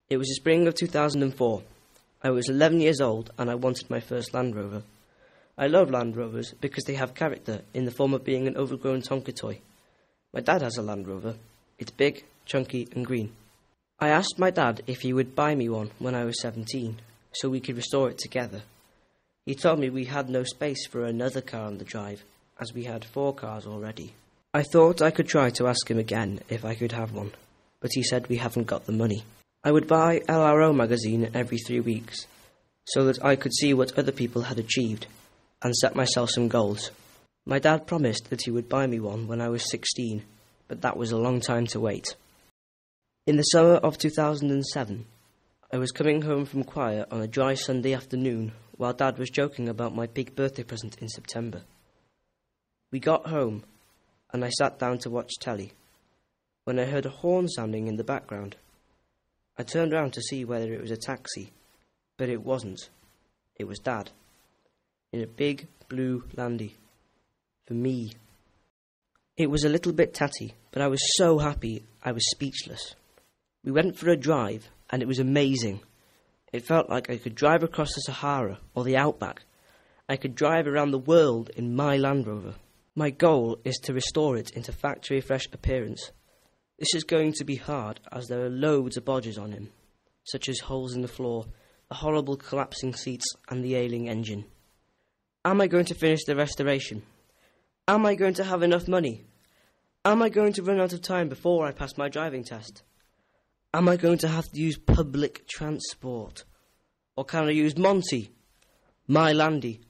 It was the spring of 2004. I was 11 years old and I wanted my first Land Rover. I love Land Rovers because they have character in the form of being an overgrown Tonka toy. My dad has a Land Rover. It's big, chunky and green. I asked my dad if he would buy me one when I was 17, so we could restore it together. He told me we had no space for another car on the drive, as we had 4 cars already. I thought I could try to ask him again if I could have one, but he said we haven't got the money. I would buy LRO magazine every 3 weeks, so that I could see what other people had achieved, and set myself some goals. My dad promised that he would buy me one when I was 16, but that was a long time to wait. In the summer of 2007, I was coming home from choir on a dry Sunday afternoon while Dad was joking about my big birthday present in September. We got home, and I sat down to watch telly, when I heard a horn sounding in the background. I turned round to see whether it was a taxi, but it wasn't. It was Dad, in a big blue Landy, for me. It was a little bit tatty, but I was so happy I was speechless. We went for a drive, and it was amazing. It felt like I could drive across the Sahara or the Outback. I could drive around the world in my Land Rover. My goal is to restore it into factory fresh appearance. This is going to be hard as there are loads of bodges on him, such as holes in the floor, the horrible collapsing seats and the ailing engine. Am I going to finish the restoration? Am I going to have enough money? Am I going to run out of time before I pass my driving test? Am I going to have to use public transport? Or can I use Monty, my Landy,